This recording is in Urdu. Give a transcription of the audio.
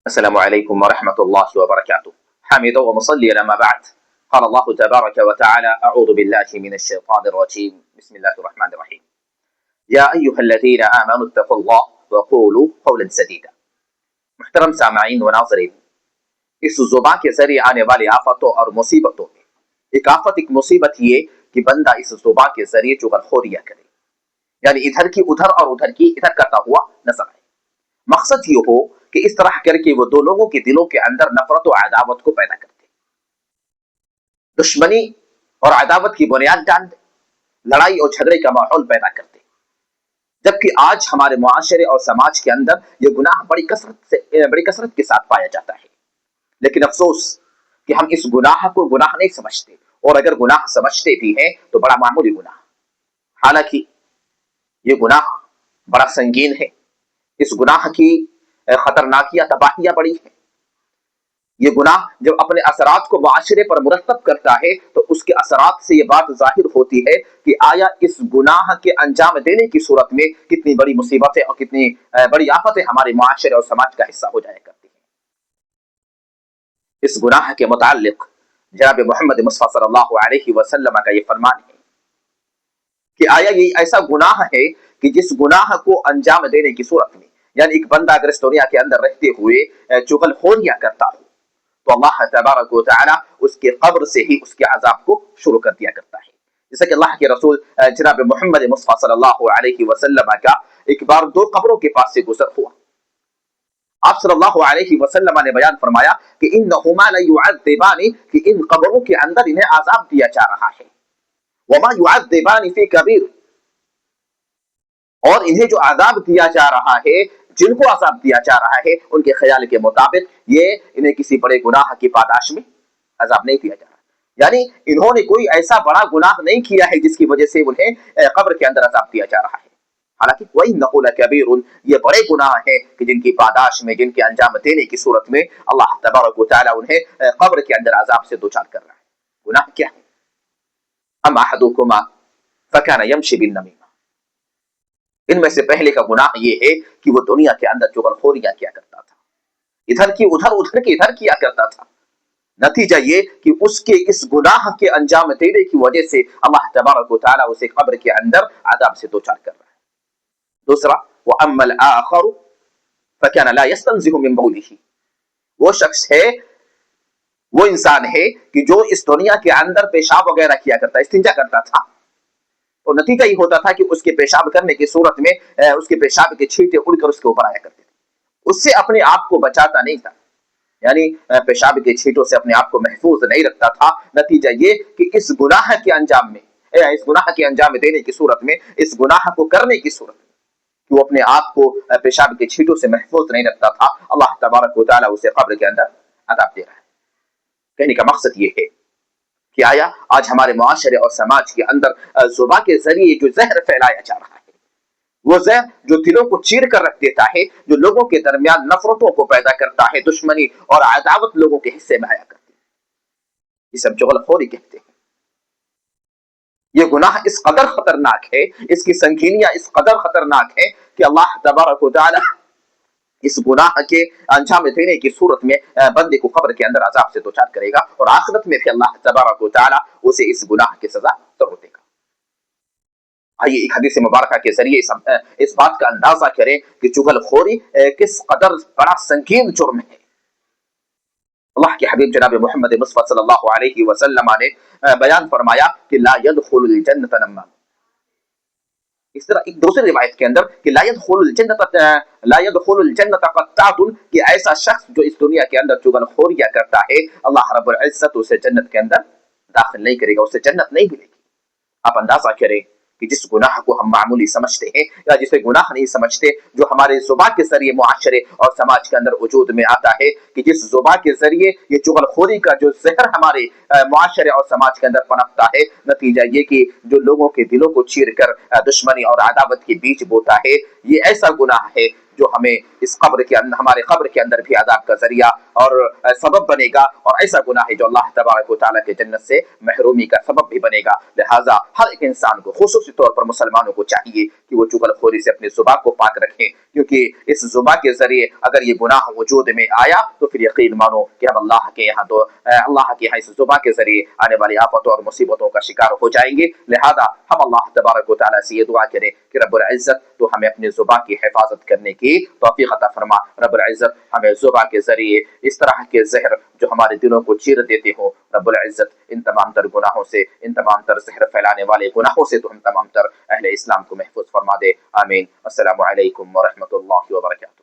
السلام عليكم ورحمة الله وبركاته. حامدا ومصليا ما بعد. قال الله تبارك وتعالى: أعوذ بالله من الشيطان الرجيم. بسم الله الرحمن الرحيم. يا أيها الذين آمنوا اتقوا الله وقولوا قولا سديدا. محترم سامعین و ناظرین، اس زبان کے ذریعے آنے والی آفتوں اور مصیبتوں میں ایک مصیبت یہ کہ بندہ اس زبان کے ذریعے چغلخوریاں کرے، یعنی ادھر کی ادھر اور ادھر کی ادھر کرتا ہوا نظر آئے۔ مقصد یہ ہو کہ اس طرح کر کے وہ دو لوگوں کے دلوں کے اندر نفرت و عداوت کو پیدا کرتے، دشمنی اور عداوت کی بنیاد ڈال دے، لڑائی اور جھگڑے کا ماحول پیدا کرتے۔ جبکہ آج ہمارے معاشرے اور سماج کے اندر یہ گناہ بڑی کثرت کے ساتھ پایا جاتا ہے، لیکن افسوس کہ ہم اس گناہ کو گناہ نہیں سمجھتے، اور اگر گناہ سمجھتے بھی ہیں تو بڑا معمولی گناہ، حالانکہ یہ گناہ بڑا سنگین ہے۔ اس گناہ کی خطرناکیاں تباہیاں بڑی ہیں۔ یہ گناہ جب اپنے اثرات کو معاشرے پر مرتب کرتا ہے تو اس کے اثرات سے یہ بات ظاہر ہوتی ہے کہ آیا اس گناہ کے انجام دینے کی صورت میں کتنی بڑی مصیبتیں اور کتنی بڑی آفتیں ہمارے معاشرے اور سماج کا حصہ ہو جایا کرتی ہیں۔ اس گناہ کے متعلق جناب محمد مصطفیٰ صلی اللہ علیہ وسلم کا یہ فرمان ہے کہ آیا یہ ایسا گناہ ہے کہ جس گناہ کو انجام دینے کی صورت میں، یعنی ایک بندہ اگر اس دنیا کے اندر رہتے ہوئے چغلخوریاں کرتا ہو تو اللہ تبارک و تعالی اس کے قبر سے ہی اس کے عذاب کو شروع کر دیا کرتا ہے۔ جیسا کہ اللہ کے رسول جناب محمد مصطفیٰ صلی اللہ علیہ وسلم کا ایک بار دو قبروں کے پاس سے گزر ہوا، آپ صلی اللہ علیہ وسلم نے بیان فرمایا کہ انہما لیعذبان، کہ ان قبروں کے اندر انہیں عذاب دیا جا رہا ہے، وما يعذبان فی کبیر، اور انہیں جو عذاب دیا جا رہا ہے، جن کو عذاب دیا جا رہا ہے، ان کے خیال کے مطابق یہ انہیں کسی بڑے گناہ کی پاداش میں عذاب نہیں دیا جا رہا، یعنی انہوں نے کوئی ایسا بڑا گناہ نہیں کیا ہے جس کی وجہ سے انہیں قبر کے اندر عذاب دیا جا رہا ہے۔ حالانکہ وَإِنَّهُ لَكَبِيرٌ، یہ بڑے گناہ ہیں کہ جن کی پاداش میں، جن کے انجام دینے کی صورت میں اللہ تبارک و تعالی انہیں قبر کے اندر عذاب سے دوچار کر رہا ہے۔ گناہ کیا ہے؟ اما احدکما فکان یمشی بالنمیمہ، ان میں سے پہلے کا گناہ یہ ہے کہ وہ دنیا کے اندر چغلخوریاں کیا کرتا تھا، ادھر کی ادھر، ادھر کی ادھر کیا کرتا تھا۔ نتیجہ یہ کہ اس کے اس گناہ کے انجام دینے کی وجہ سے اللہ تبارک و تعالی اسے قبر کے اندر عذاب سے دوچار کر رہا ہے۔ دوسرا، وَأَمَّا الْآخَرُ فَكَانَ لَا يَسْتَنزِهُ مِنْ بَوْلِهِ، وہ شخص ہے، وہ انسان ہے کہ جو اس دنیا کے اندر پیشاب وغیرہ کیا کرتا، استنجا کرتا تھا، اور نتیجہ یہ ہوتا تھا کہ اس کے پیشاب کرنے کی صورت میں اس کے پیشاب کے چھینٹے اڑ کر اس کے اوپر آیا کرتے تھے، اس سے اپنے آپ کو بچاتا نہیں تھا، یعنی پیشاب کے چھینٹوں سے اپنے آپ کو محفوظ نہیں رکھتا تھا۔ نتیجہ یہ کہ اس گناہ کے انجام میں، اس گناہ کے انجام دینے کی صورت میں، اس گناہ کو کرنے کی صورت میں کہ وہ اپنے آپ کو پیشاب کے چھینٹوں سے محفوظ نہیں رکھتا تھا، اللہ تبارک و تعالیٰ اسے قبر کے اندر عذاب دے رہا ہے۔ کہنے کا مقصد یہ ہے کہ آیا آج ہمارے معاشرے اور سماج کے اندر زبان کے ذریعے جو زہر پھیلایا جا رہا ہے، وہ زہر جو دلوں کو چیر کر رکھ دیتا ہے، جو لوگوں کے درمیان نفرتوں کو پیدا کرتا ہے، دشمنی اور عداوت لوگوں کے حصے میں آیا کرتی ہے، یہ سب چغلخوری کہتے ہیں۔ یہ گناہ اس قدر خطرناک ہے، اس کی سنگینیاں اس قدر خطرناک ہے کہ اللہ تبارک و تعالی اس گناہ کے انجام دینے کی صورت میں بندے کو قبر کے اندر عذاب سے دوچار کرے گا، اور آخرت میں بھی اللہ تبارک و تعالی اسے اس گناہ کی سزا ضرور دے گا۔ آئیے ایک حدیث مبارکہ کے ذریعے اس بات کا اندازہ کریں کہ چغلخوری کس قدر بڑا سنگین جرم ہے۔ اللہ کے حبیب جناب محمد مصطفیٰ صلی اللہ علیہ وسلم نے بیان فرمایا کہ لا يدخل الجنت نمام، اس طرح ایک دوسری روایت کے اندر کہ لا يدخل الجنت قطاع، کہ ایسا شخص جو اس دنیا کے اندر چغلخوریاں کرتا ہے، اللہ رب العزت اسے جنت کے اندر داخل نہیں کرے گا، اسے جنت نہیں ملے گی۔ آپ اندازہ کریں کہ جس گناہ کو ہم معمولی سمجھتے ہیں یا جسے گناہ نہیں سمجھتے، جو ہمارے زبان کے ذریعے معاشرے اور سماج کے اندر وجود میں آتا ہے، کہ جس زبان کے ذریعے یہ چغلخوری کا جو زہر ہمارے معاشرے اور سماج کے اندر پنپتا ہے، نتیجہ یہ کہ جو لوگوں کے دلوں کو چیر کر دشمنی اور عداوت کے بیچ بوتا ہے، یہ ایسا گناہ ہے جو ہمیں اس قبر کے اندر ہمارے قبر کے اندر بھی عذاب کا ذریعہ اور سبب بنے گا، اور ایسا گناہ ہے جو اللہ تبارک و تعالیٰ کے جنت سے محرومی کا سبب بھی بنے گا۔ لہٰذا ہر ایک انسان کو خصوصی طور پر مسلمانوں کو چاہیے کہ وہ چغل خوری سے اپنی زبان کو پاک رکھیں، کیونکہ اس زبان کے ذریعے اگر یہ گناہ وجود میں آیا تو پھر یقین مانو کہ ہم اللہ کے یہاں اس زبان کے ذریعے آنے والی آفتوں اور مصیبتوں کا شکار ہو جائیں گے۔ لہذا ہم اللہ تبارک و تعالیٰ سے یہ دعا کریں کہ رب العزت تو ہمیں اپنی زبان کی حفاظت کرنے کی توفیق عطا فرما۔ رب العزت ہمیں زبان کے ذریعے اس طرح کے زہر جو ہمارے دلوں کو چیر دیتے ہوں، رب العزت ان تمام تر گناہوں سے، ان تمام تر زہر پھیلانے والے گناہوں سے تو ہم تمام تر اہل اسلام کو محفوظ فرما دے، آمین۔ السلام علیکم ورحمۃ اللہ وبرکاتہ۔